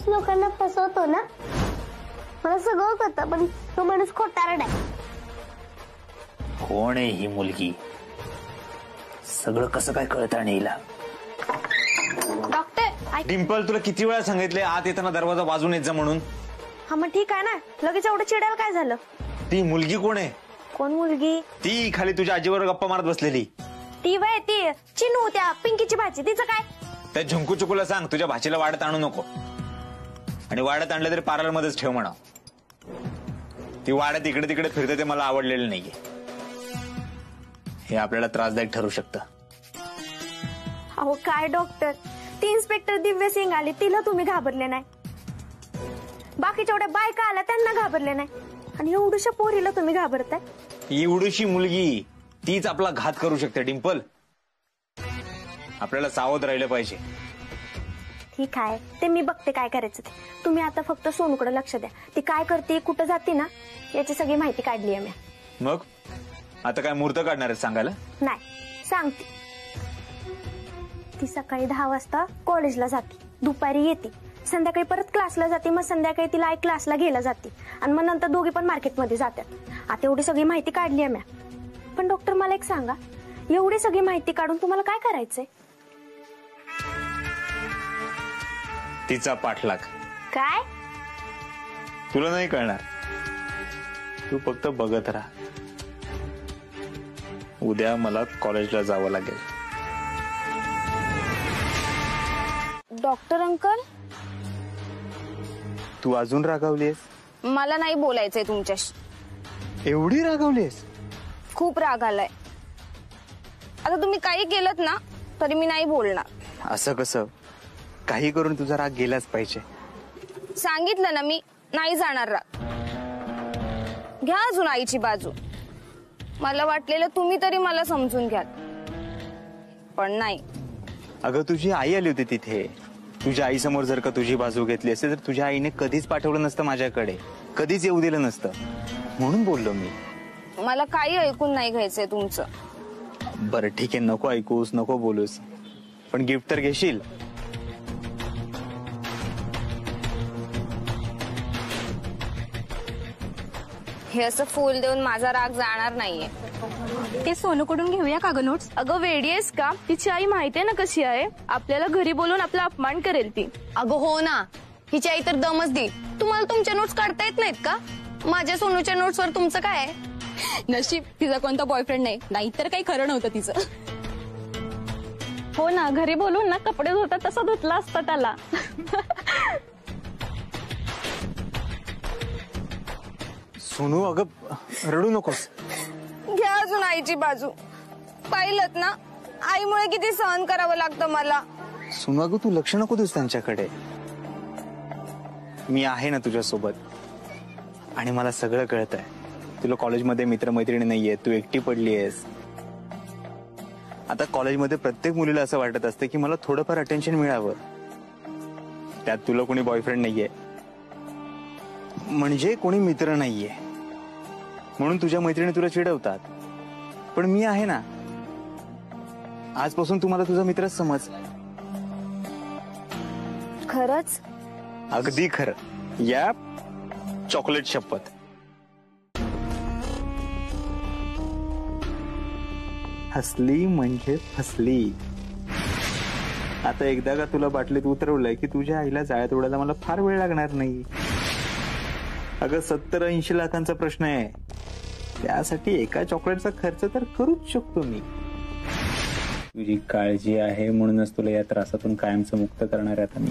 लोकांना फसवतो ना, मला सगळं कळतं, पण तो माणूस खोटारड आहे. कोण आहे ही मुलगी? सगळं कसं काय कळतं आणि हिला? डॉक्टर डिंपल, तुला किती वेळा सांगितले आत येताना दरवाजा वाजून येत जा म्हणून? हा मग ठीक आहे ना, लगेच एवढं चिडायला काय झालं? ती मुलगी कोण आहे? कोण मुलगी? ती खाली तुझ्या आजीवर गप्पा मारत बसलेली. ती वय ती चिनू, त्या पिंकीची भाची. तिचं काय? त्या झुंकू चुकूला सांग तुझ्या भाचीला वाड्यात आणू नको, आणि वाड्यात आणलं तरी पार्लर मध्येच ठेव म्हणा. ती वाड्यात इकडे तिकडे फिरते ते मला आवडलेलं नाहीये. हे आपल्याला त्रासदायक ठरू शकतं. अहो काय डॉक्टर, ती इन्स्पेक्टर दिव्य सिंग आली, तिला तुम्ही घाबरले नाही. बाकीच्या एवढ्या बायका आल्या त्यांना घाबरले नाही, आणि एवढ्याशा पोरीला तुम्ही घाबरताय? एवढीशी मुलगी, तीच आपला घात करू शकते. डिंपल, आपल्याला सावध राहिलं पाहिजे. ठीक आहे, ते मी बघते काय करायचं ते. तुम्ही आता फक्त सोनूकडे लक्ष द्या. ती काय करते, कुठं जाते ना, याची सगळी माहिती काढली आहे मी. मग आता काय मूर्त काढणार आहे सांगायला? नाही, सांगते. ती सकाळी 10 वाजता कॉलेजला जाते, दुपारी येते, संध्याकाळी परत क्लासला जाते, मग संध्याकाळी तिला आई क्लासला घ्यायला जाते, आणि मग नंतर दोघी पण मार्केटमध्ये जातात. आता एवढी सगळी माहिती काढली आहे मी. पण डॉक्टर मला एक सांगा, एवढी सगळी माहिती काढून तुम्हाला काय करायचंय? तिचा पाठलाग. काय? तुला नाही कळणार, तू फक्त बघत राहा. उद्या मला कॉलेजला जावं लागेल. डॉक्टर अंकल, तू अजून रागावलीस? मला नाही बोलायचंय तुमच्याशी. एवढी रागावलीस? खूप राग आलाय. आता तुम्ही काही केलं ना तरी मी नाही बोलणार. असं कसं? काही करून तुझा राग गेलाच पाहिजे. सांगितलं ना मी, नाही जाणार राग. घ्या अजून आईची बाजू. मला वाटलेलं तुम्ही तरी मला समजून घ्याल, पण नाही. अगं तुझी आई आली होती तिथे. तुझ्या आई समोर जर का तुझी बाजू घेतली असते तर तुझ्या आईने कधीच पाठवलं नसतं माझ्याकडे, कधीच येऊ दिलं नसतं. म्हणून बोललो मी. मला काही ऐकून नाही घ्यायचंय तुमचं. बरं ठीक आहे, नको ऐकूस, नको बोलूस, पण गिफ्ट तर घेशील. हे असं फूल देऊन माझा राग जाणार नाहीये. ते सोनूकडून घेऊया का ग नोट्स? अगं वेडी आहेस का? तिची आई माहितीये ना कशी आहे, आपल्याला घरी बोलून आपला अपमान करेल ती. अगं हो ना, हिची आई तर दमच दे. तुम्हाला तुमच्या नोट्स काढता येत नाहीत का? माझ्या सोनूच्या नोट्सवर तुमचं काय आहे? नशीब तिचा कोणता बॉयफ्रेंड नाही, नाहीतर काही खरं नव्हतं तिचं. हो ना, घरी बोलून ना कपडे धुतात तसं धुतला असतं त्याला. सोनू अगं रडू नकोस. घ्या अजून आईची बाजू. पाहिलत ना, आईमुळे किती सहन करावं लागतं मला. सोनू अगं तू लक्ष नको देऊस त्यांच्याकडे. मी आहे ना तुझ्यासोबत, आणि मला सगळं कळतंय. तुला कॉलेजमध्ये मित्रमैत्रिणी नाहीये, तू एकटी पडली आहेस. आता कॉलेजमध्ये प्रत्येक मुलीला असं वाटत असतं की मला थोडंफार अटेन्शन मिळावं. त्यात तुला कोणी बॉयफ्रेंड नाहीये, म्हणजे कोणी मित्र नाहीये, म्हणून तुझ्या मैत्रिणी तुला चिडवतात. पण मी आहे ना, आजपासून तू मला तुझा मित्रच समज. खरंच? अगदी खरं. या चॉकलेट शपथ. हसली म्हणजे फसली. आता एकदा का तुला बाटलीत उतरवलंय की तुझ्या आईला जाळ्यात उडायला मला फार वेळ लागणार नाही. अगं 70-80 लाखांचा प्रश्न आहे. त्यासाठी एका चॉकलेटचा खर्च तर करूच शकतो मी. तुझी काळजी आहे म्हणूनच तुला या त्रासातून कायमचं मुक्त करणार आहे आता मी.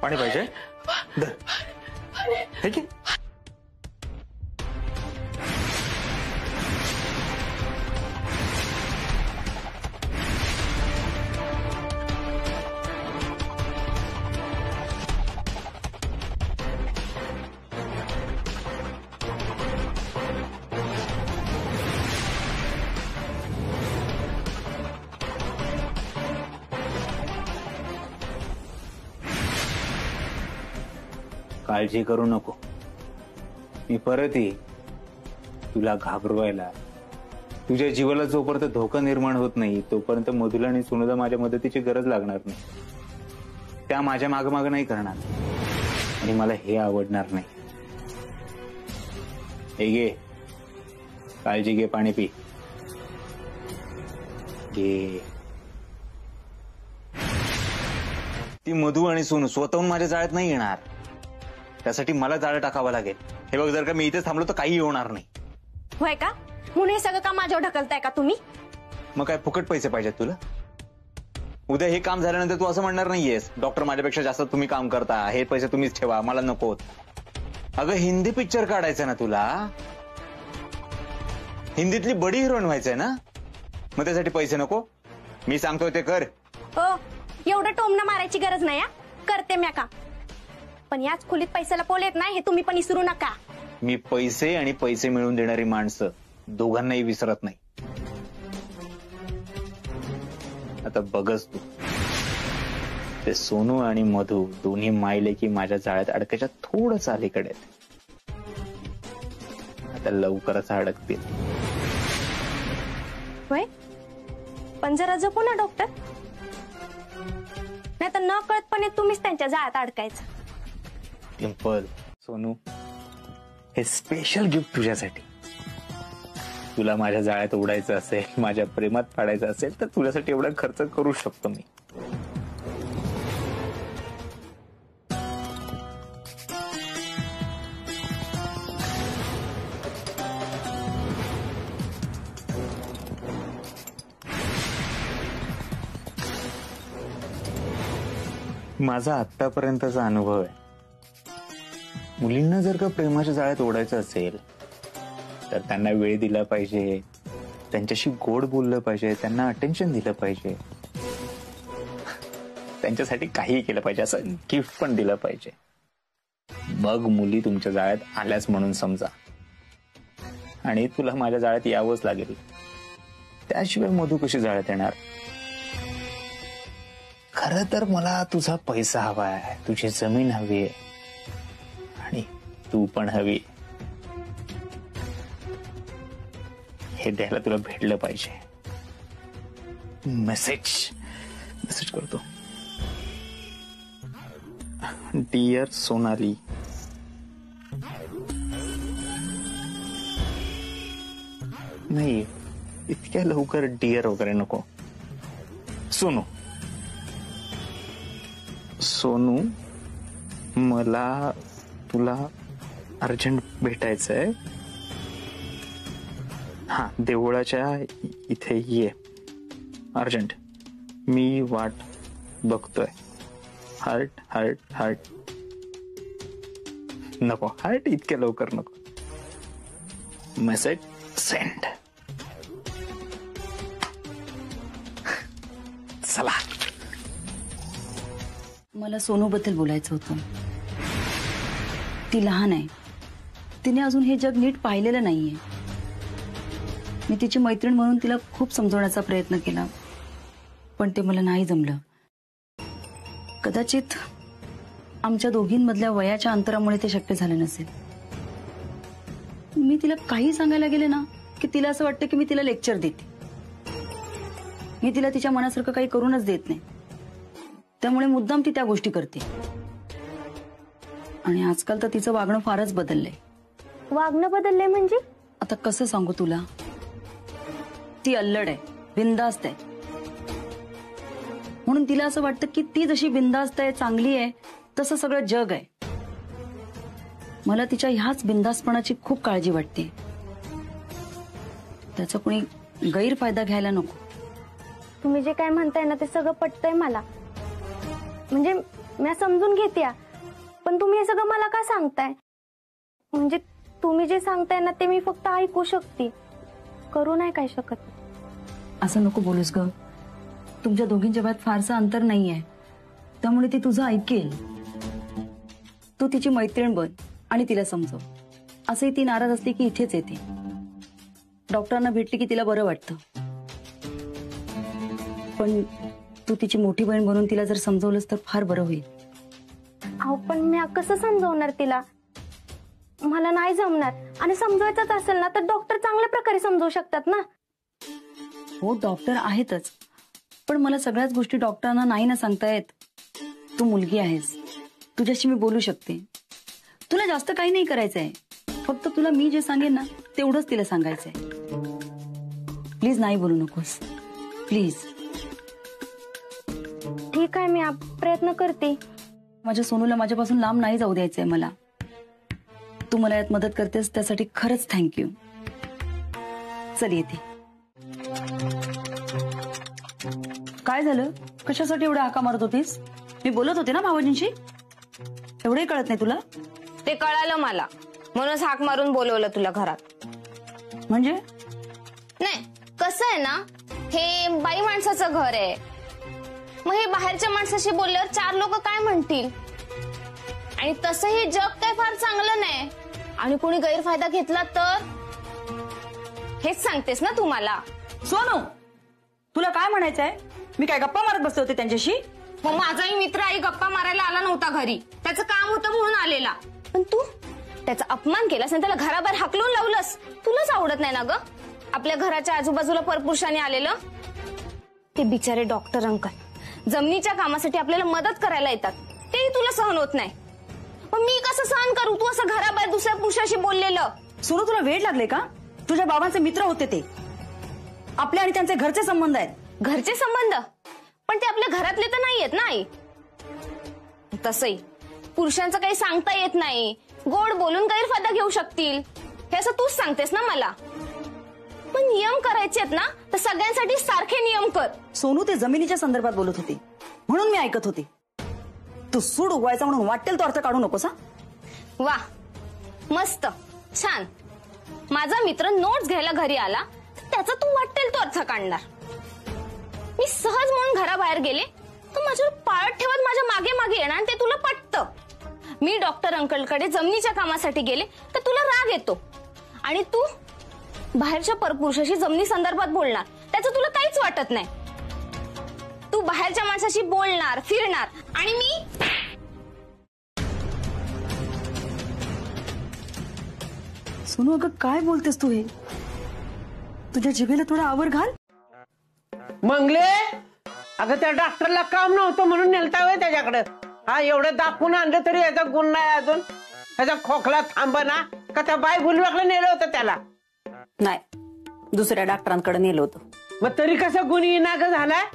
पाणी पाहिजे? ठीक आहे. काळजी करू नको, मी परत येईन तुला घाबरवायला. तुझ्या जीवाला जोपर्यंत धोका निर्माण होत नाही तोपर्यंत मधुला आणि सोनूला माझ्या मदतीची गरज लागणार नाही. त्या माझ्या मागमाग नाही करणार आणि मला हे आवडणार नाही. हे घे, काळजी घे, पाणी पी. घे. ती मधू आणि सोनू स्वतःहून माझ्या जाळ्यात नाही येणार. त्यासाठी मला जाळं टाकावं लागेल. हे बघ, जर का मी इथेच थांबलो तर काही होणार नाही. होय का? म्हणून हे सगळं काम माझ्यावर ढकलताय का तुम्ही? मग काय फुकट पैसे पाहिजेत तुला? उद्या हे काम झाल्यानंतर तू असं म्हणणार नाहीयेस डॉक्टर माझ्यापेक्षा जास्त तुम्ही काम करता, हे पैसे तुम्हीच ठेवा, मला नकोत. अगं हिंदी पिक्चर काढायचं ना तुला, हिंदीतली बडी हिरोईन व्हायचंय ना, मग त्यासाठी पैसे नको? मी सांगतोय ते कर. हो, एवढं टोमणं मारायची गरज नाही. करते म्या का, पण याच खोलीत पैशाला पोल येत नाही हे तुम्ही पण विसरू नका. मी पैसे आणि पैसे मिळवून देणारी माणसं दोघांनाही विसरत नाही. आता बघच तू, ते सोनू आणि मधू दोन्ही मायले की माझ्या जाळ्यात अडकायच्या थोडंच अलीकडे आहेत. आता लवकरच अडकतील. होय, पण जरा जपू ना डॉक्टर, नाही तर न कळतपणे तुम्हीच त्यांच्या जाळ्यात अडकायचं. डिंपल, सोनू, हे स्पेशल गिफ्ट तुझ्यासाठी. तुला माझ्या जाळ्यात उडायचं असेल, माझ्या प्रेमात पाडायचं असेल तर तुझ्यासाठी एवढा खर्च करू शकतो मी. माझा आतापर्यंतचा अनुभव आहे, मुलींना जर का प्रेमाच्या जाळ्यात ओढायचं असेल तर त्यांना वेळ दिला पाहिजे, त्यांच्याशी गोड बोललं पाहिजे, त्यांना अटेन्शन दिलं पाहिजे, त्यांच्यासाठी काही केलं पाहिजे, असं गिफ्ट पण दिलं पाहिजे. मग मुली तुमच्या जाळ्यात आल्याच म्हणून समजा. आणि तुला माझ्या जाळ्यात यावंच लागेल, त्याशिवाय मधू कशी जाळ्यात येणार? खरं तर मला तुझा पैसा हवाय, तुझी जमीन हवी आहे आणि तू पण हवी. हे द्यायला तुला भेटलं पाहिजे. मेसेज करतो. डिअर सोनाली, नाही इतक्या लवकर डिअर वगैरे नको. सोनू, मला तुला अर्जंट भेटायचंय. हा, देवळाच्या इथे ये अर्जंट. मी वाट बघतोय. Heart heart heart. नको, हार्ट इतक्या लवकर नको. Message send. चला. मला सोनूबद्दल बोलायचं होतं. ती लहान आहे, तिने अजून हे जग नीट पाहिलेलं नाहीये. मी तिची मैत्रीण म्हणून तिला खूप समजवण्याचा प्रयत्न केला, पण ते मला नाही जमलं. कदाचित आमच्या दोघींमधल्या वयाच्या अंतरामुळे ते शक्य झालं नसेल. मी तिला काही सांगायला गेले ना की तिला असं वाटतं की मी तिला लेक्चर देते. मी तिला तिच्या मनासारखं काही करूनच देत नाही, त्यामुळे मुद्दाम ती त्या गोष्टी करते. आणि आजकाल तर तिचं वागणं फारच बदललंय. वागणं बदललंय म्हणजे? आता कसं सांगू तुला, ती अल्लड आहे, बिनधास्त आहे. म्हणून तिला असं वाटतं की ती जशी बिनधास्त आहे, चांगली आहे, तसं सगळं जग आहे. मला तिच्या ह्याच बिनधास्तपणाची खूप काळजी वाटते. त्याचा कोणी गैरफायदा घ्यायला नको. तुम्ही जे काय म्हणताय ना ते सगळं पटतंय मला, म्हणजे मी समजून घेते, पण तुम्ही हे सगळं मला का सांगताय? म्हणजे तुम्ही जे सांगताय ना ते मी फक्त ऐकू शकते, करू नाही काय शकत. असं नको बोलूस ग. तुमच्या दोघींच्या वयात फारसं अंतर नाहीये, त्यामुळे ती तुझं ऐकेल. तू तिची मैत्रीण बन आणि तिला समजव. असंही ती नाराज असते की इथेच येते. डॉक्टरांना भेटली की तिला बरं वाटतं. पण तू तिची मोठी बहीण बनून तिला जर समजवलंस तर फार बरं होईल. अहो पण मी कसं समजवणार तिला? मला नाही जमणार. आणि समजवायचंच असेल ना तर डॉक्टर चांगल्या प्रकारे समजवू शकतात ना. हो डॉक्टर आहेतच, पण मला सगळ्याच गोष्टी डॉक्टरांना नाही ना सांगता येत. तू मुलगी आहेस, तुझ्याशी मी बोलू शकते. तुला जास्त काही नाही करायचंय, फक्त तुला मी जे सांगेन ना तेवढंच तिला सांगायचंय. प्लीज नाही बोलू नकोस, प्लीज. ठीक आहे, मी प्रयत्न करते. माझ्या सोनूला माझ्यापासून लांब नाही जाऊ द्यायचंय मला. तू मला यात मदत करतेस त्यासाठी खरंच थँक्यू. चल येते. काय झालं? कशासाठी एवढा हाका मारत होतीस? मी बोलत होते ना भावजींशी. एवढंही कळत नाही तुला? ते कळालं मला, म्हणूनच हाक मारून बोलवलं तुला घरात. म्हणजे नाही, कसं आहे ना, हे बाई माणसाचं घर आहे. मग हे बाहेरच्या माणसाशी बोलल्यावर 4 लोक काय म्हणतील? आणि तसंही जग काय फार चांगलं नाही. आणि कोणी गैरफायदा घेतला तर? हेच सांगतेस ना तू मला. सोनू, तुला काय म्हणायचंय? मी काय गप्पा मारत बसले होते त्यांच्याशी? मग माझाही मित्र आई गप्पा मारायला आला नव्हता घरी, त्याचं काम होतं म्हणून आलेला. पण तू त्याचा अपमान केलास आणि त्याला घराबाहेर हाकलून लावलंस. तुलाच आवडत नाही ना ग आपल्या घराच्या आजूबाजूला परपुरुषाने आलेलं? ते बिचारे डॉक्टर अंकल जमिनीच्या कामासाठी आपल्याला मदत करायला येतात, तेही तुला सहन होत नाही. पण मी कसं सहन करू तू असं घराबाहेर दुसऱ्या पुरुषाशी बोललेलं? सोनू, तुला वेळ लागले का? तुझ्या बाबांचे मित्र होते ते. आपले आणि त्यांचे घरचे संबंध आहेत. घरचे संबंध? पण ते आपल्या घरातले तर नाहीयेत ना आई. तसंही पुरुषांचं काही सांगता येत नाही, गोड बोलून गैरफायदा घेऊ शकतील, हे असं तूच सांगतेस ना मला. पण नियम करायचे आहेत ना तर सगळ्यांसाठी सारखे नियम कर. सोनू, ते जमिनीच्या संदर्भात बोलत होते म्हणून मी ऐकत होते. तू सूड उगवायचा म्हणून वाटेल तो अर्थ काढू नकोस. वा, मस्त, छान. माझा मित्र नोट्स घ्यायला घरी आला तर त्याचा तू वाटेल तो अर्थ काढणार. मी सहज म्हणून घराबाहेर गेले तर माझ्यावर पाळत ठेवत माझ्या मागे मागे येणार आणि ते तुला पटतं. मी डॉक्टर अंकलकडे जमिनीच्या कामासाठी गेले तर तुला राग येतो. आणि तू बाहेरच्या परपुरुषाशी जमिनी संदर्भात बोलणार, त्याचं तुला काहीच वाटत नाही. तू बाहेरच्या माणसाशी बोलणार, फिरणार, आणि मी सोनू, अगं काय बोलतेस तू? हे तुझ्या जिभेला थोडा आवर घाल. मंगले, अगं त्या डॉक्टरला काम नव्हतं म्हणून नेलता होय त्याच्याकडे. हा, एवढं दाखवून आणलं तरी याचा गुण नाही अजून. त्याचा खोकला थांबना का त्या बाय गुलवाकडे नेलं होतं त्याला? नाही, दुसऱ्या डॉक्टरांकडे नेलं होतं. मग तरी कसं गुण येईना ग झालाय?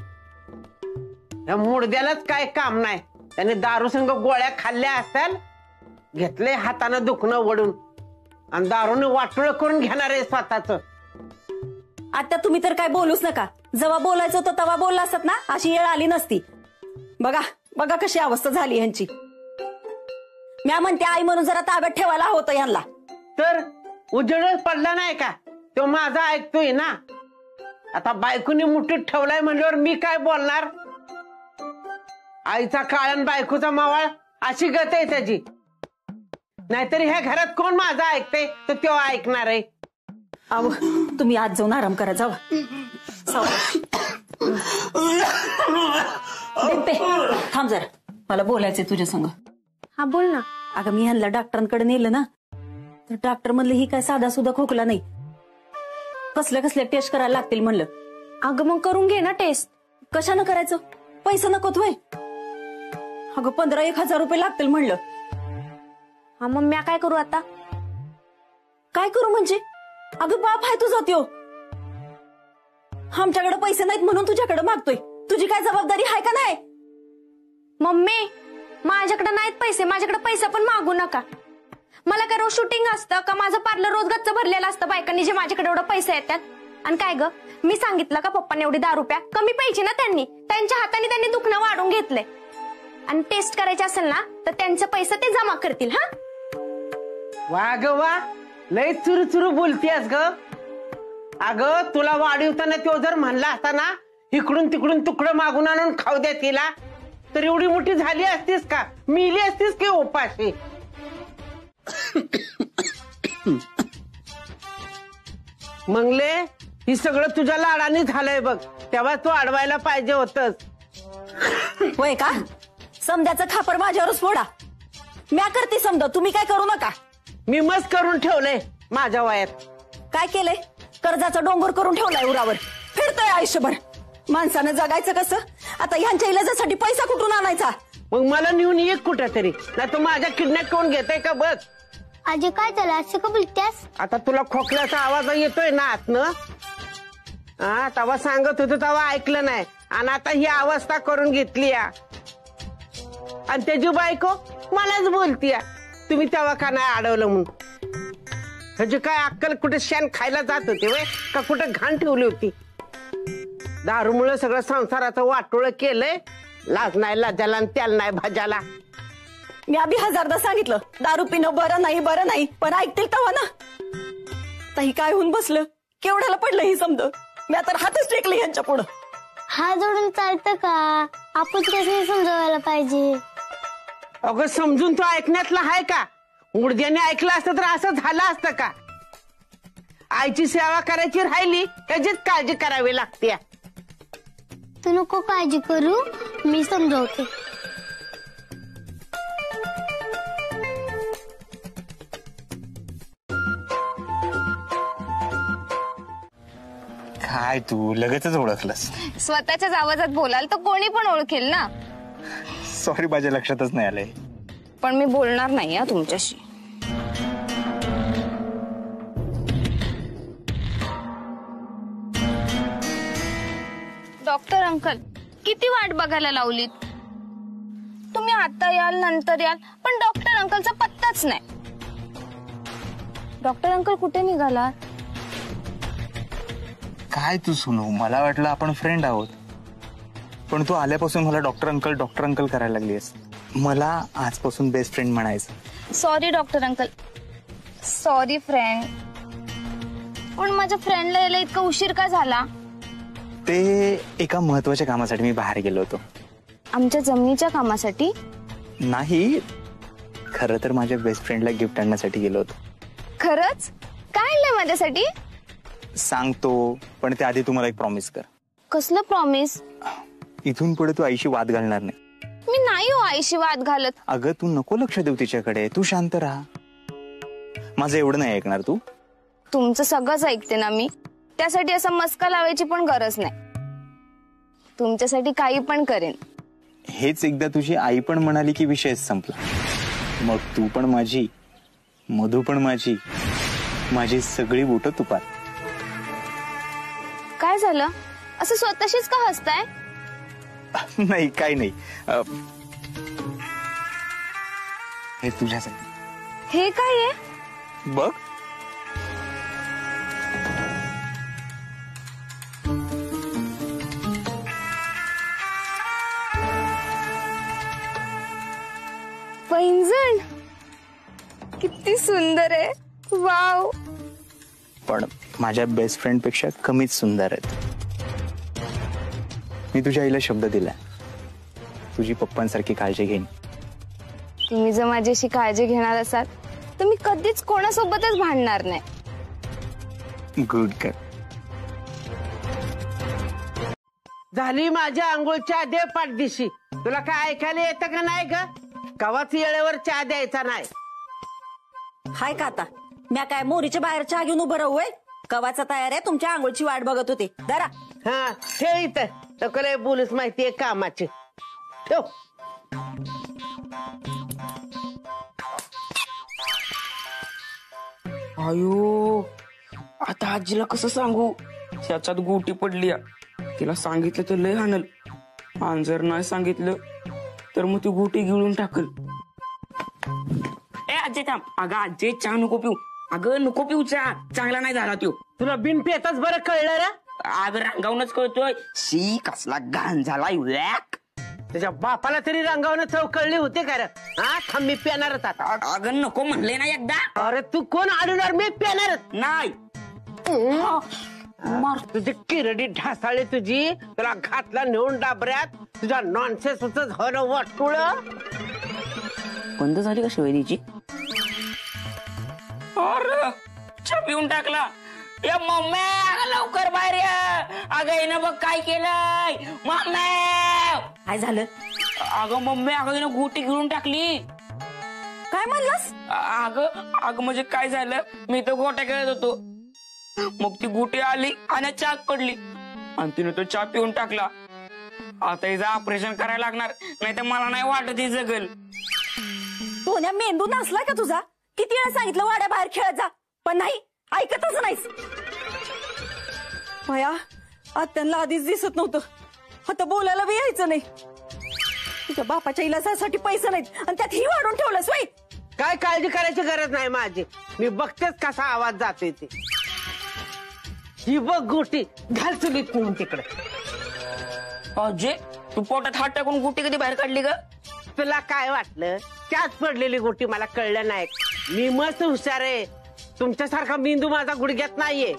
या मुडद्यालाच काय काम नाही. त्याने दारू संग गोळ्या खाल्ल्या असतील, घेतले हातानं दुखणं वडून, आणि दारूने वाटोळ करून घेणार आहे स्वतःच. आता तुम्ही तर काय बोलूच नका. जेव्हा बोलायचं होतं तेव्हा बोलला असतात ना, अशी वेळ आली नसती. बघा बघा कशी अवस्था झाली यांची. म्या म्हणते आई म्हणून जरा ताब्यात ठेवायला होतं यांना. तर उजेडच पडला नाही का? तो माझा ऐकतोय ना. आता बायकोनी मुठीत ठेवलाय म्हणल्यावर मी काय बोलणार? आईचा काळण बायकोचा मावळ अशी गत आहे त्याची. नाहीतरी ह्या घरात कोण माझा ऐकते तर तो ऐकणार आहे. अहो, तुम्ही आज जाऊन आराम करा, जावा. थांब जरा, मला बोलायचंय तुझ्या संग. हा बोल ना. अगं, मी ह्यांना डॉक्टरांकडे नेलं ना, तर डॉक्टर म्हणले ही काय साधा सुद्धा खोकला नाही, कसल्या कसल्या टेस्ट करायला लागतील म्हणलं. अगं मग करून घे ना टेस्ट. कशानं करायचं? पैसा नकोत वय? अगं 15-1 रुपये लागतील म्हणलं. हा, मग म्या काय करू आता? काय करू म्हणजे? अगं बाप आहे तुझा त्यो. आमच्याकडे पैसे नाहीत म्हणून तुझ्याकडे मागतोय. तुझी काय जबाबदारी आहे का नाही? मम्मी, माझ्याकडे नाहीत पैसे, माझ्याकडे पैसा पण मागू नका. मला काय रोज शूटिंग असतं का? माझं पार्लर रोज गच्च भरलेलं असतं बायकांनी, जे माझ्याकडे एवढं पैसे येतात. आणि काय ग, मी सांगितलं का पप्पांनी एवढी दारू प्या? कमी पाहिजे ना त्यांनी. त्यांच्या हाताने त्यांनी दुखणं वाढून घेतलंय. आणि टेस्ट करायचे असेल ना तर त्यांचे पैसे ते जमा करतील. हा, वा ग वा, लय चुरू चुरू बोलतीयस ग. अगं, तुला वाढवताना तो जर म्हणला असता ना इकडून तिकडून तुकडं मागून आणून खाऊ द्या तिला, तर एवढी मोठी झाली असतीस का? मिली असतीस की उपाशी? मंगले, ही सगळं तुझ्या लाडाने झालंय बघ. तेव्हा तू अडवायला पाहिजे होतस. होय का? समजाचं खापर माझ्यावरच फोडा. म्या करते समजा, तुम्ही काय करू नका. मी मस्त करून ठेवलंय माझ्या वयात. काय केलंय? कर्जाचा डोंगर करून ठेवलाय उरावर. फिरतोय आयुष्यभर. माणसानं जगायचं कसं? आता ह्यांच्या इलाजासाठी पैसा कुठून आणायचा? मग मला नेऊन ये कुठेतरी, नाही तर माझ्या किडनॅप करून घेताय का बघ. आजी काय झालं असं का बोलतेस? आता तुला खोकल्याचा आवाज येतोय ना आतनं. हा, तेव्हा सांगत होतो तेव्हा ऐकलं नाही, आणि आता ही अवस्था करून घेतली. आणि त्याची बायको मलाच बोलतीय तुम्ही तेव्हा का नाही अडवलं म्हणून. म्हणजे काय अक्कल, कुठे शेण खायला जात होते वय का कुठे घाण ठेवली होती? दारूमुळे सगळं संसाराचं वाटोळ केलंय. लाज नाही लाजाला आणि त्याला नाही भाज्याला. मी आधी 1000दा सांगितलं दारू पिणं बरं नाही, पण ऐकतील तेव्हा ना. ताई काय होऊन बसलं? केवढ्याला पडलं ही समज? मी आता हातच टेकले यांच्या पुढं. हात जोडून चालतं का? आपण कसं समजावायला पाहिजे. अगं समजून तो ऐकण्यातला आहे का? मुडद्याने ऐकलं असतं तर असं झालं असतं का? आईची सेवा करायची राहिली त्याचीच काळजी करावी लागते. तू नको काळजी करू, मी समजावते. काय तू लगेचच ओळखलंस? स्वतःच्याच आवाजात बोलाल तर कोणी पण ओळखेल ना. सॉरी, माझ्या लक्षातच नाही आलंय. पण मी बोलणार नाही हा तुमच्याशी. डॉक्टर अंकल, किती वाट बघायला लावलीत. तुम्ही आता याल नंतर याल, पण डॉक्टर अंकलचा पत्ताच नाही. डॉक्टर अंकल कुठे निघाला? काय तू सुनू, मला वाटलं आपण फ्रेंड आहोत, पण तू आल्यापासून मला डॉक्टर अंकल करायला लागलीस. मला आजपासून बेस्ट फ्रेंड म्हणायचं. Sorry doctor uncle, sorry friend. पण माझ्या फ्रेंडला यायला इतका उशीर का झाला? ते एका महत्वाच्या कामासाठी मी बाहेर गेलो होतो. आमच्या जमिनीच्या कामासाठी? नाही, खरं तर माझ्या बेस्ट फ्रेंडला गिफ्ट आणण्यासाठी गेलो होतो. खरंच? काय आणलंय माझ्यासाठी? सांगतो, पण त्याआधी तू मला एक प्रॉमिस कर. कसलं प्रॉमिस? इथून पुढे तू आईशी वाद घालणार नाही. मी नाही हो आईशी वाद घालत. अगं तू नको लक्ष देऊ तिच्याकडे, तू शांत राहा. माझं एवढं नाही ऐकणार तू? तुमचं सगळंच ऐकते ना मी, त्यासाठी असं मस्का लावायची पण गरज नाही. तुमच्यासाठी काही पण करेन. हेच एकदा तुझी आई पण म्हणाली की विषय संपला. मग तू पण माझी, मधू पण माझी, माझी सगळी बोटं तुपात. काय झालं? असं स्वतःशीच का हसताय? नाही, काही नाही. हे तुझ्यासाठी. हे काय आहे? बघ. पैंजण किती सुंदर आहे. वाव. पण माझ्या बेस्ट फ्रेंड पेक्षा कमीच सुंदर आहेत. मी तुझ्या आईला शब्द दिलाय, तुझी पप्पांसारखी काळजी घेईन. तुम्ही जर माझ्याशी काळजी घेणार असाल तर मी कधीच कोणासोबतच भांडणार नाही. गुड कर. झाली माझ्या आंघोळच्या दे पाठदिशी. तुला काय ऐकायला येतं का नाही ग? कवाच येळेवर चहा द्यायचा नाही. हाय का आता? म्या काय मोरीच्या बाहेर चहा घेऊन उभं राहू? कवाचा तयार आहे, तुमच्या आंघोळची वाट बघत होते. जरा हा ठेव इथं. तुला बोलूच माहितीये कामाची. ठेव. आयो, आता आजीला कसं सांगू? त्याच्यात गोटी पडली. तिला सांगितलं तर लय हाणल, आणि जर नाही सांगितलं तर मग ती गोटी गिळून टाकल. ए आजी थांब. अगं आजी चहा नको पिऊ. अगं नको पिऊ चहा, चांगला नाही झाला तो. तुला बिन पेताच बरं कळलं रे? अगं रांगावूनच कळतोय. शी कसला घाण झालाय. वॅक. त्याच्या बापाला तरी रंगावनं चव कळली होते का रे? हा थांब, मी पेणारच आता. अगं नको म्हणले ना एकदा. अरे तू कोण अडवणार? मी पेणारच नाही. तुझी किरडी ढासाळी तुझी. तुला घातला नेऊन डाबऱ्यात. तुझ्या नॉनसेन्स झालं वाटुळ. बंद झाली का शिवायची? अरे चहा पिऊन टाकला. या मम्मी लवकर बाहेर या. अगं हिनं बघ काय केलंय. मम्मी काय झालं? अगं मम्मी, अगं हिनं गोटी गिळून टाकली. काय म्हणलास? अगं म्हणजे काय झालं, मी तर गोट्या खेळत होतो, मग ती गुटी आली आणि चाक पडली आणि तिने तो चहा पिऊन टाकला. आता हिचं ऑपरेशन करायला लागणार, नाही तर मला नाही वाटत ही जगल. सोन्या मेंदू नसलाय का तुझा? किती वेळा सांगितलं वाड्या बाहेर खेळत जा, पण नाही, ऐकतच नाहीस. भया आत्यांना आधीच दिसत नव्हतं, आता बोलायला बी यायचं नाही. तुझ्या बापाच्या इलाजासाठी पैसे नाहीत आणि त्यात ही वाढून ठेवलंस वय. काय काळजी करायची गरज नाही माझी, मी बघतेच कसा आवाज जातोय ते. ही बघ गोटी, घाल चुलीत म्हणून तिकडे. अजय, तू पोटात हात टाकून गुटी कधी बाहेर काढली ग? तुला काय वाटलं त्यात पडलेली गोटी मला कळलं नाही? मी मस्त हुशार आहे, तुमच्यासारखा मेंदू माझा गुडघ्यात नाहीये.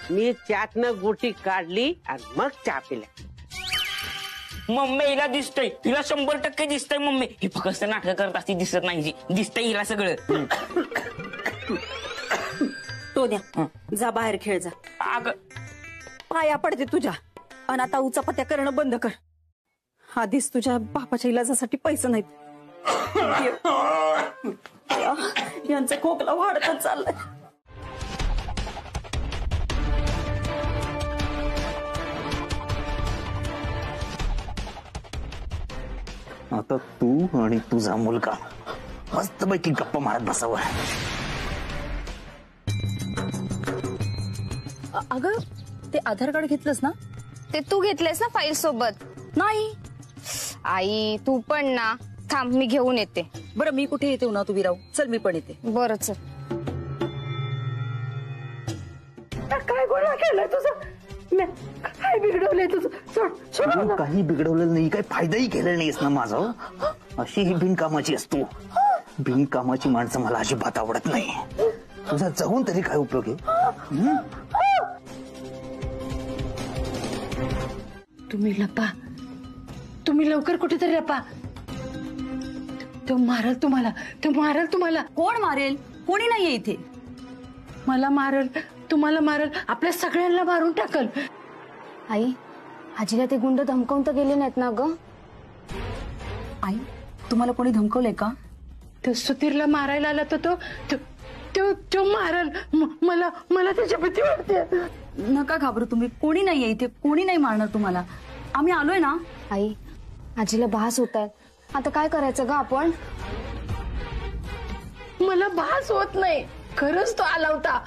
मी त्यातनं गोटी काढली आणि मग चहा पिल्या. मम्मी हिला दिसतंय, हिला 100% दिसतंय. मम्मी ही फक्त नाटक करत असती, दिसत नाही. दिसतंय हिला सगळं. सोन्या जा बाहेर खेळ जा. अगं पाया पडते तुझ्या, आणि आता उचापत्या करणं बंद कर. आधीच तुझ्या बापाच्या इलाजासाठी पैसे नाहीत. यांचा खोकला वाढतच चाललाय. आता तू आणि तुझा मुलगा मस्तपैकी गप्पा मारत बसावं. अगं ते आधार कार्ड घेतलंस ना? ते तू घेतलेस ना फाईल सोबत? नाही. आई तू पण ना, थांब मी घेऊन येते. बरं मी कुठे येते ना, तू विराव चल, मी पण येते. बरं चल. काय गोळा केलाय तुझं? काय बिघडवलंय तुझं? तू काही बिघडवलेलं नाही, काही फायदाही केलेला नाहीस ना माझा. अशी ही बिनकामाची असतो. बिनकामाची माणसं मला अजिबात आवडत नाही. तुझा जगून तरी काय उपयोग आहे? तुम्ही लपा, तुम्ही लवकर कुठेतरी लपा. तो मारल तुम्हाला, तो मारल तुम्हाला. कोण मारेल? कोणी नाहीये इथे. मला मारल, तुम्हाला मारल, आपल्या सगळ्यांना मारून टाकल. आई आजीला ते गुंड धमकावून तर गेले नाहीत ना ग? आई तुम्हाला कोणी धमकवलंय का? तो सुधीरला मारायला आला तर तो मारल. मला त्याची भीती वाटते. नका घाबरू तुम्ही, कोणी नाहीये इथे, कोणी नाही मारणार तुम्हाला. आम्ही आलोय ना. आई आजीला भास होत आहे, आता काय करायचं ग आपण? मला भास होत नाही, खरंच तो आला होता,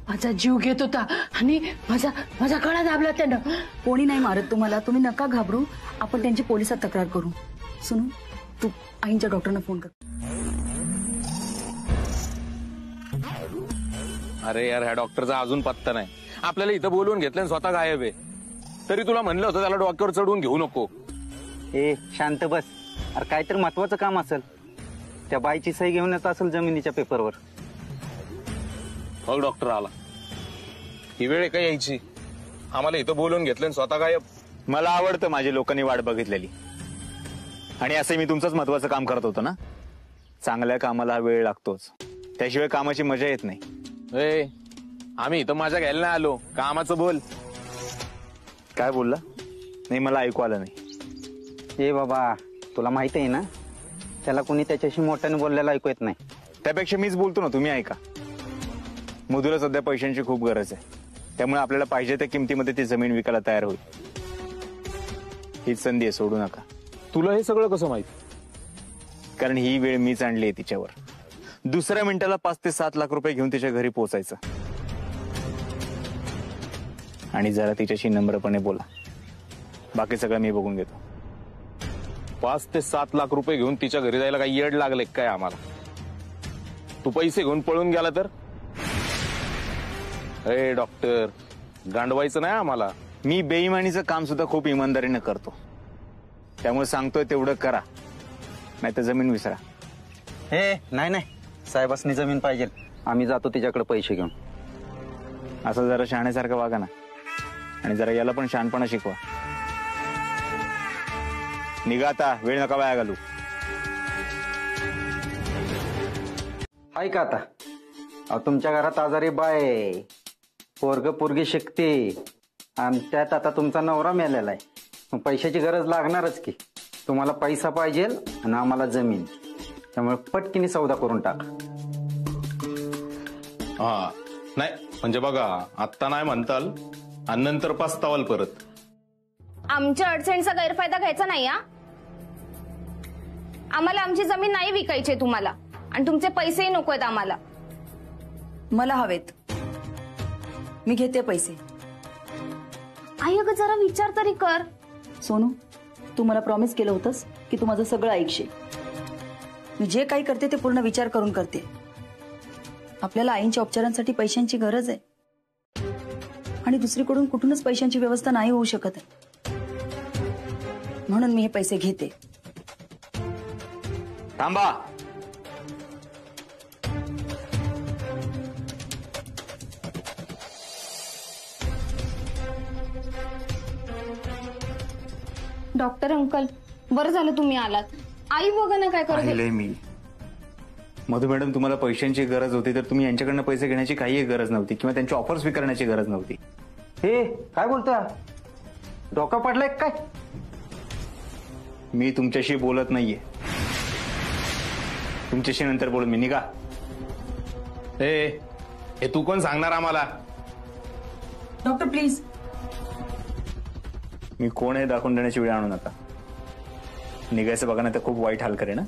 माझा जीव घेत होता आणि माझा गळा दाबला त्यानं. कोणी नाही मारत तुम्हाला, तुम्ही नका घाबरू. आपण त्यांची पोलिसात तक्रार करू. सुनू तू आईंच्या डॉक्टरना फोन कर. अरे यार, ह्या डॉक्टरचा अजून पत्ता नाही. आपल्याला इथं बोलवून घेतलं, स्वतः गायब आहे. तरी तुला म्हणलं होतं त्याला डॉक्टर चढवून घेऊ नको. ए शांत बस. अरे काहीतरी महत्वाचं काम असेल. त्या बाईची सही घेऊन येत असेल जमिनीच्या पेपरवर. मग डॉक्टर आला. ही वेळ आहे का यायची? आम्हाला इथं बोलवून घेतलं, स्वतः गायब. मला आवडतं माझ्या लोकांनी वाट बघितलेली. आणि असं मी तुमचंच महत्वाचं काम करत होतो ना. चांगल्या कामाला वेळ लागतोच, त्याशिवाय कामाची मजा येत नाही. ए आम्ही इथं माझ्या घ्यायला नाही आलो, कामाचं बोल. काय बोलला? नाही मला ऐकू आलं नाही. ए बाबा, तुला माहिती आहे ना त्याला कोणी त्याच्याशी मोठ्याने बोललेला ऐकू येत नाही. त्यापेक्षा मीच बोलतो ना, तुम्ही ऐका. मधुला सध्या पैशांची खूप गरज आहे, त्यामुळे आपल्याला पाहिजे त्या किमतीमध्ये ती जमीन विकायला तयार होईल. हीच संधी आहे, सोडू नका. तुला हे सगळं कसं माहित? कारण ही वेळ मीच आणली आहे तिच्यावर. दुसऱ्या मिनिटाला 5 ते 7 लाख रुपये घेऊन तिच्या घरी पोहोचायचं. आणि जरा तिच्याशी नम्रपणे बोला, बाकी सगळं मी बघून घेतो. 5 ते 7 लाख रुपये घेऊन तिच्या घरी जायला काही येड लागले काय आम्हाला? तू पैसे घेऊन पळून गेला तर? ए डॉक्टर, गांडवायचं नाही आम्हाला. मी बेईमानीचं काम सुद्धा खूप इमानदारीने करतो, त्यामुळे सांगतोय तेवढं करा, नाही तर जमीन विसरा. हे नाही, साहेबासनी जमीन पाहिजे. आम्ही जातो तिच्याकडे पैसे घेऊन. असं जरा शहाण्यासारखं वागा ना, आणि जरा याला पण शहाणपणा शिकवा. निघा आता, वेळ नका वाया घालू. हाय का आता? अहो तुमच्या घरात आजारी बाय, पोरग पोरगी शिकते, आणि त्यात आता तुमचा नवरा मेलेला आहे. पैशाची गरज लागणारच की. तुम्हाला पैसा पाहिजे आणि आम्हाला जमीन. त्यामुळे पटकीने सौदा करून टाक. हा नाही म्हणजे बघा, आत्ता नाही म्हणताल आणि नंतर पस्तावाल परत. आमच्या अडचणीचा गैरफायदा घ्यायचा नाही हा. आम्हाला आमची जमीन नाही विकायची आहे तुम्हाला, आणि तुमचे पैसेही नको आहेत आम्हाला. मला हवेत, मी घेते पैसे. आई अगं जरा विचार तरी कर. सोनू, तू मला प्रॉमिस केलं होतंस की तू माझं सगळं ऐकशील. मी जे काही करते ते पूर्ण विचार करून करते. आपल्याला आईंच्या उपचारांसाठी पैशांची गरज आहे आणि दुसरीकडून कुठूनच पैशांची व्यवस्था नाही होऊ शकत आहे, म्हणून मी हे पैसे घेते. थांबा. डॉक्टर अंकल, बरं झालं तुम्ही आलात. आई बघा ना काय करत. पाहिलंय मी. मधु मॅडम, तुम्हाला पैशांची गरज होती तर तुम्ही यांच्याकडनं पैसे घेण्याची काही गरज नव्हती किंवा त्यांची ऑफर स्वीकारण्याची गरज नव्हती. हे काय बोलतोय? डोका पडलाय काय? मी तुमच्याशी बोलत नाहीये. तुमच्याशी नंतर बोलून मी. निघा. हे तू कोण सांगणार आम्हाला? Doctor please. मी कोण आहे दाखवून देण्याची वेळ आणू नका. निघायचं बघा ना, तर खूप वाईट हाल करेन.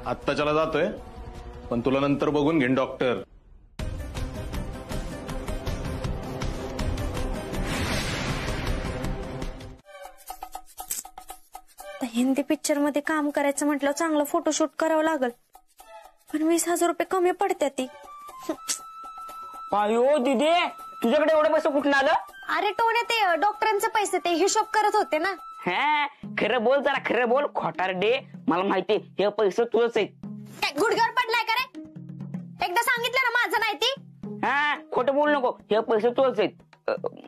आत्ताच्याला जातोय, पण तुला नंतर बघून घेईन डॉक्टर. हिंदी पिक्चर मध्ये काम करायचं म्हटलं चांगलं फोटोशूट करावं लागल, पण 20,000 रुपये कमी पडते ती. अयो दिदे, तुझ्याकडे एवढे पैसे कुठून आलं? अरे टोने, ते डॉक्टरांचे पैसे ते हिशोब करत होते ना. हा, खरं बोल जरा, खरं बोल. खोटारडे, मला माहिती हे पैसे तुझंच आहेत. काय गुडघ्यावर पडलाय का रे? एकदा सांगितलं ना माझं नाही ती. हा, खोटं बोल नको. हे पैसे तुझंच आहेत.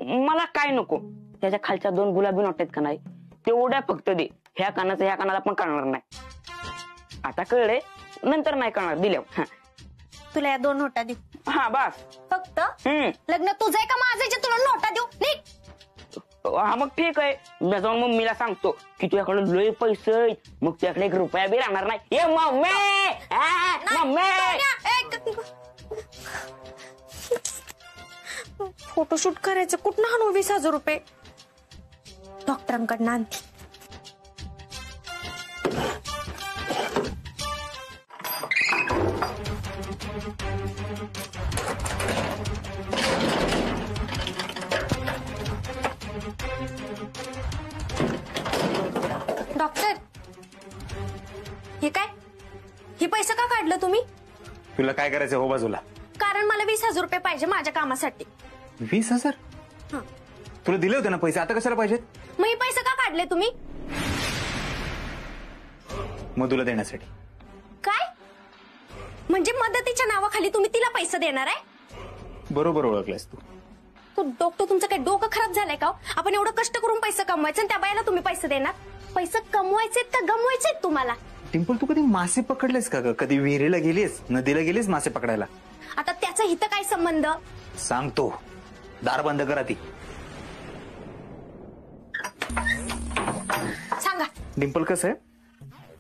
मला काय नको. त्याच्या खालच्या 2 गुलाबी नोट आहेत का नाही, तेवढ्या फक्त दे. ह्या कानाचं ह्या कानाला पण कळणार नाही. आता कळले, नंतर नाही कळणार. दिल्या तुला या 2 नोटा देऊ. हा बस. फक्त लग्न तुझं आहे का माझं जे तुला नोटा देऊ? निघ. हा मग ठीक आहे. मी जाऊन मम्मीला सांगतो की तुझ्याकडे लय पैसे आहेत, मग तुझ्याकडे 1 रुपया बी राहणार नाही. ये मम्मी, फोटोशूट करायचं कुठं आणू 20,000 रुपये? डॉक्टरांकडनं आणते. डॉक्टर, हे काय? हे पैसे का काढलं तुम्ही? तुला काय करायचं हो बाजूला? कारण मला 20,000 रुपये पाहिजे माझ्या कामासाठी. 20,000? तुला दिले होते ना पैसे, आता कशाला पाहिजेत? मग हे पैसे का काढले तुम्ही? मधुला देण्यासाठी. काय म्हणजे मदतीच्या नावाखाली तुम्ही तिला पैसे देणार आहे? बरोबर ओळखलंस तू. तो डॉक्टर, तुमचं काही डोकं खराब झालंय का? आपण एवढं कष्ट करून पैसे कमवायचे आणि त्या बायाला तुम्ही पैसे देणार? पैसे कमवायचेत का गमवायचेत तुम्हाला? टिम्पल, तू कधी मासे पकडलेस का? कधी विहिरीला गेलीस, नदीला गेलीस मासे पकडायला? आता त्याचा हित काय संबंध? सांगतो. दार बंद करा ती. सांगा. डिंपल, कसं आहे,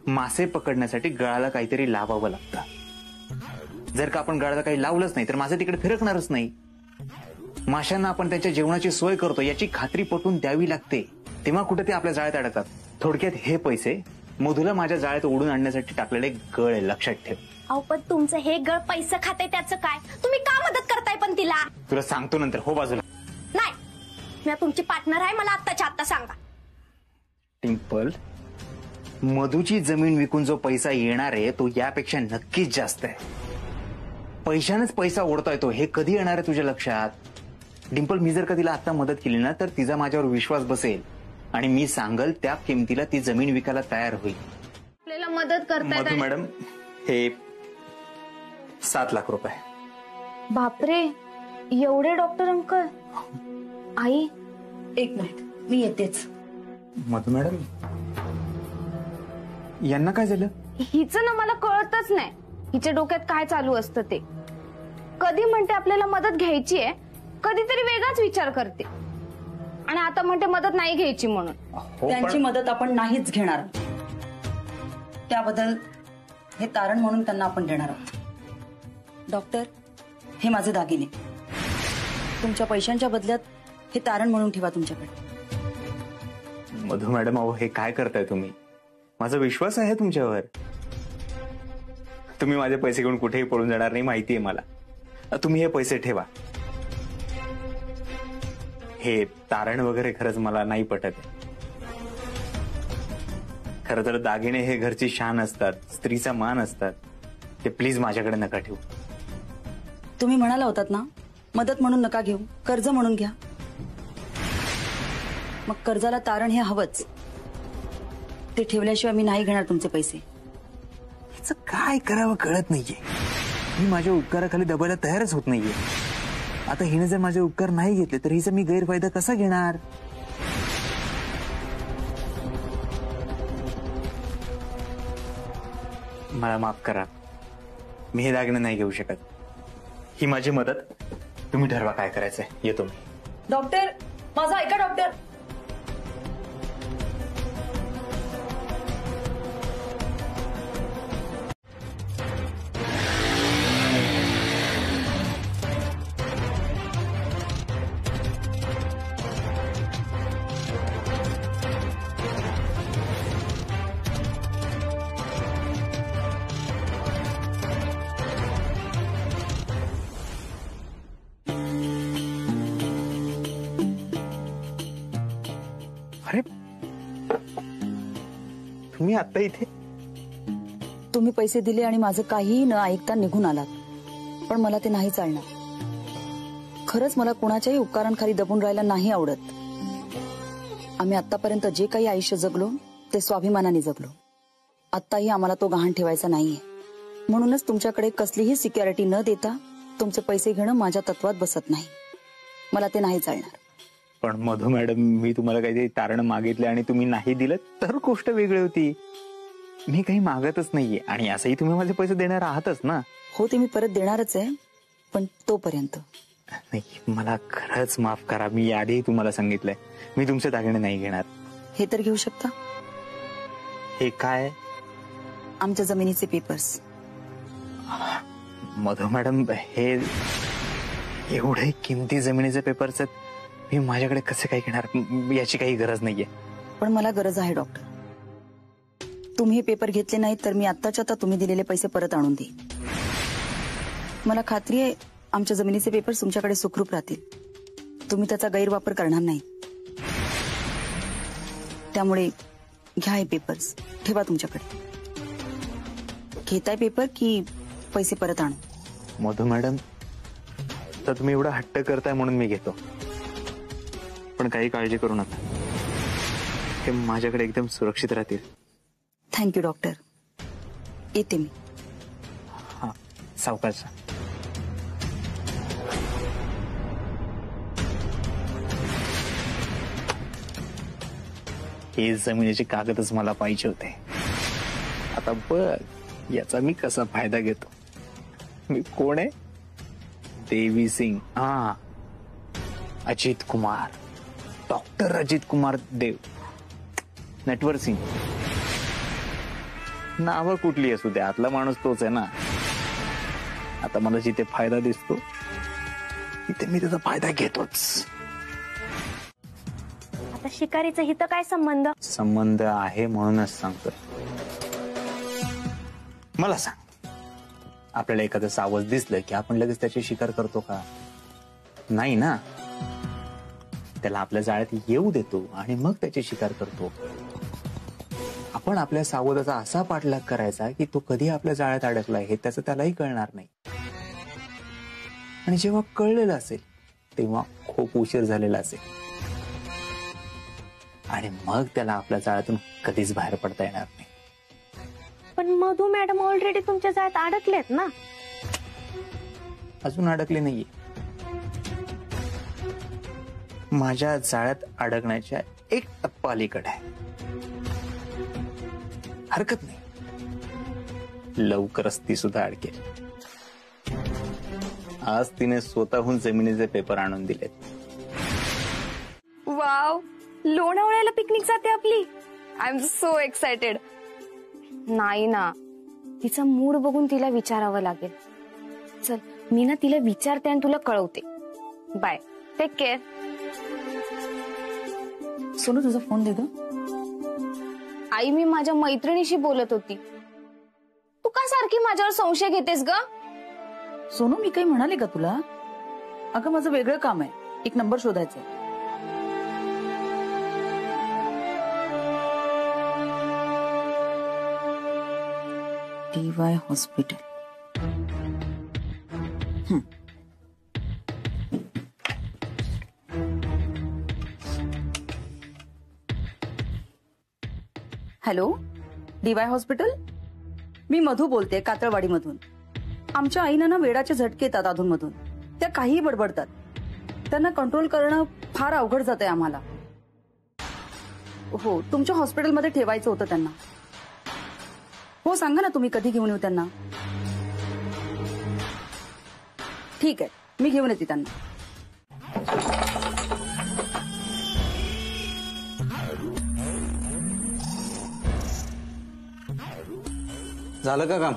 मासे पकडण्यासाठी गळाला काहीतरी लावावं लागतं. जर का आपण गळाला काही लावलंच नाही तर मासे तिकडे फिरकणारच नाही. माशांना आपण त्यांच्या जेवणाची सोय करतो याची खात्री पटवून द्यावी लागते, तेव्हा कुठे ते आपल्या जाळ्यात अडकतात. थोडक्यात हे पैसे मधुला माझ्या जाळ्यात ओढून आणण्यासाठी टाकलेले गळ आहे, लक्षात ठेव. अहो पण तुमचं हे गळ पैसे खाते त्याचं काय? तुम्ही का मदत करताय पण तिला? तुला सांगतो नंतर. हो बाजूला. नाही, मी तुमची पार्टनर आहे, मला आत्ताच्या आत्ता सांगा. टिम्पल, मधुची जमीन विकून जो पैसा येणार आहे तो यापेक्षा नक्कीच जास्त आहे. पैशानेच पैसा ओढता येतो हे कधी येणार आहे तुझ्या लक्षात? डिंपल, मी जर का तिला आता मदत केली ना तर तिचा माझ्यावर विश्वास बसेल आणि मी सांगल त्या किमतीला ती जमीन विकायला तयार होईल. आपल्याला मदत करताय. मधु मॅडम, हे 7 लाख रुपये. बापरे, एवढे डॉक्टर अंकल. आई, 1 मिनिट, मी येतेच. मधु मॅडम, यांना काय झालं? हिचं ना मला कळतच नाही. हिच्या डोक्यात काय चालू असतं ते. कधी म्हणते आपल्याला मदत घ्यायची आहे, कधीतरी वेगळाच विचार करते. आणि आता म्हणते मदत नाही घ्यायची म्हणून. त्यांची मदत आपण नाहीच घेणार. त्याबद्दल हे तारण म्हणून त्यांना आपण देणार आहोत. डॉक्टर, हे माझे दागिने तुमच्या पैशांच्या बदल्यात हे तारण म्हणून ठेवा तुमच्याकडे. मधु मॅडम, अहो हे काय करताय तुम्ही? माझा विश्वास आहे तुमच्यावर. तुम्ही माझे पैसे घेऊन कुठेही पळून जाणार नाही माहितीये मला. तुम्ही हे पैसे ठेवा. हे तारण वगैरे खरंच मला नाही पटत. खरं तर दागिने हे घरची शान असतात, स्त्रीचा मान असतात. ते प्लीज माझ्याकडे नका ठेवू. तुम्ही म्हणाला होतात ना, मदत म्हणून नका घेऊ, कर्ज म्हणून घ्या. मग कर्जाला तारण हे हवंच. ते ठेवल्याशिवाय मी नाही घेणार तुमचे पैसे. हिचं काय करावं कळत नाहीये. मी माझ्या उपकाराखाली दबायला तयारच होत नाहीये. आता हिने जर माझे उपकार नाही घेतले तर हिचा मी गैरफायदा कसा घेणार? मला माफ करा, मी हे दागिने नाही घेऊ शकत. ही माझी मदत. तुम्ही ठरवा काय करायचंय. येतो मी. डॉक्टर, माझं ऐका डॉक्टर. अरे, तुम्ही आता इथे? तुम्ही पैसे दिले आणि माझं काहीही न ऐकता निघून आलात. पण मला ते नाही चालणार. खरंच मला कुणाच्याही उपकारांखाली दबून राहायला नाही आवडत. आम्ही आतापर्यंत जे काही आयुष्य जगलो ते स्वाभिमानाने जगलो. आत्ताही आम्हाला तो गहाण ठेवायचा नाहीये. म्हणूनच तुमच्याकडे कसलीही सिक्युरिटी न देता तुमचे पैसे घेणं माझ्या तत्वात बसत नाही. मला ते नाही चालणार. पण मधु मॅडम, मी तुम्हाला काहीतरी तारण मागितले आणि तुम्ही नाही दिलं तर गोष्ट वेगळी होती. मी काही मागतच नाहीये आणि असंही तुम्ही माझे पैसे देणार आहातच ना. हो, ते मी परत देणारच आहे, पण तोपर्यंत नाही. मला खरंच माफ करा. मी आधीही तुम्हाला सांगितलंय मी तुमचे दागिने नाही घेणार. हे तर घेऊ शकता. हे काय? आमच्या जमिनीचे पेपर्स. मधु मॅडम, हे एवढे किमती जमिनीचे पेपर्स आहेत. मी माझ्याकडे कसे काय घेणार? याची काही गरज नाहीये. पण मला गरज आहे डॉक्टर. तुम्ही हे पेपर घेतले नाहीत तर मी आत्ताच्या आता तुम्ही दिलेले पैसे परत आणून देईन. मला खात्री आहे आमच्या जमिनीचे पेपर्स तुमच्याकडे सुखरूप राहतील. तुम्ही त्याचा गैरवापर करणार नाही. त्यामुळे घ्या हे पेपर्स, ठेवा तुमच्याकडे. घेताय पेपर की पैसे परत आणू? मधु मॅडम, तर तुम्ही एवढा हट्ट करताय म्हणून मी घेतो. पण काही काळजी करू नका, हे माझ्याकडे एकदम सुरक्षित राहतील. Thank you doctor. येते मी. हा, सावकाश. हे जमिनीचे कागदच मला पाहिजे होते. आता बघ याचा मी कसा फायदा घेतो. मी कोण आहे? देवी सिंग. हा, अजित कुमार, डॉक्टर अजित कुमार देव. नटवर सिंग. नावं कुठली असू द्या, आतला माणूस तोच आहे ना. आता मला जिथे फायदा दिसतो तिथे मी त्याचा फायदा घेतोच. आता शिकारीचा हिथं काय संबंध? संबंध आहे म्हणूनच सांगतोय. मला सांग, आपल्याला एखादं सावज दिसलं की आपण लगेच त्याची शिकार करतो का? नाही ना. त्याला आपल्या जाळ्यात येऊ देतो आणि मग त्याची शिकार करतो. आपण आपल्या सावधाचा असा पाठलाग करायचा की तो कधी आपल्या जाळ्यात अडकलाय हे त्याचं त्यालाही कळणार नाही. आणि जेव्हा कळलेलं असेल तेव्हा खूप उशीर झालेला असेल आणि मग त्याला आपल्या जाळ्यातून कधीच बाहेर पडता येणार नाही. पण मधु मॅडम ऑलरेडी तुमच्या जाळ्यात अडकलेत ना. अजून अडकले नाहीये. माझ्या जाळ्यात अडकण्याच्या एक टप्पा अलीकडे आहे. हरकत नाही, लवकरच ती सुद्धा अडकेल. आज तिने स्वतःहून जमिनीचे पेपर आणून दिलेत. वाव, लोणावळ्याला पिकनिक जाते आपली. I am so excited. नाही ना, तिचा मूड बघून तिला विचारावं लागेल. चल मी ना तिला विचारते आणि तुला कळवते. Bye, take care. सोनू तुझा फोन दे ग. आई मी माझ्या मैत्रिणीशी बोलत होती. तू का सारखी माझ्यावर संशय घेतेस ग? सोनू मी काही म्हणाले का तुला? अगं माझं वेगळं काम आहे, एक नंबर शोधायचा आहे. DY hospital. Hello, DY hospital. मी मधू बोलते, कातळवाडीमधून. आमच्या आईनं ना वेडाचे झटके येतात अधूनमधून. त्या काहीही बडबडतात. त्यांना कंट्रोल करणं फार अवघड जातंय आम्हाला. हो, तुमच्या हॉस्पिटलमध्ये ठेवायचं होतं त्यांना. हो सांगा ना तुम्ही कधी घेऊन येऊ त्यांना. ठीक आहे, मी घेऊन येते त्यांना. झालं का काम?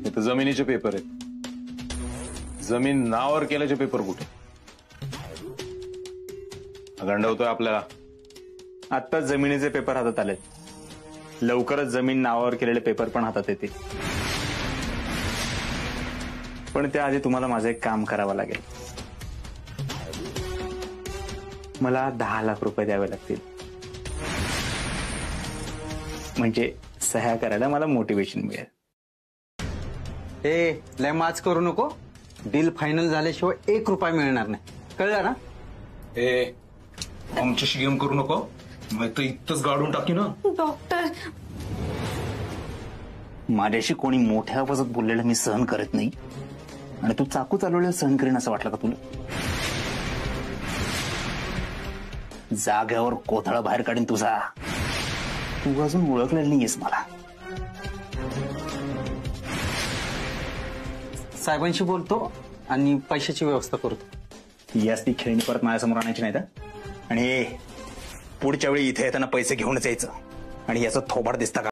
इथं जमिनीचे पेपर आहेत. जमीन नावावर केल्याचे पेपर कुठे? गंडवतोय आपल्याला. आत्ताच जमिनीचे पेपर हातात आलेत. लवकरच जमीन नावावर केलेले पेपर पण हातात येतील. पण त्याआधी तुम्हाला माझं एक काम करावं लागेल. मला 10 लाख रुपये द्यावे लागतील. म्हणजे सह्या करायला मला मोटिवेशन मिळेल. ए लय माच करू नको. डील फायनल झाल्याशिवाय 1 रुपया मिळणार नाही, कळलं ना? ए आमच्याशी गेम करू नको, मग तर इथंच गाडून टाकी ना. डॉक्टर, माझ्याशी कोणी मोठ्या आवाजात बोललेलं मी सहन करत नाही. आणि तू चाकू चालवलेलं सहन करेन असं वाटलं का तुला? जाग्यावर कोथळा बाहेर काढीन तुझा. तू अजून ओळखलेलं नाहीयेस मला. साहेबांशी बोलतो आणि पैशाची व्यवस्था करतो. यास ती खेळणी परत माझ्यासमोर आणायची नाही तर. आणि पुढच्या वेळी इथे येताना पैसे घेऊनच यायचं. आणि याचं थोबाड दिसता का?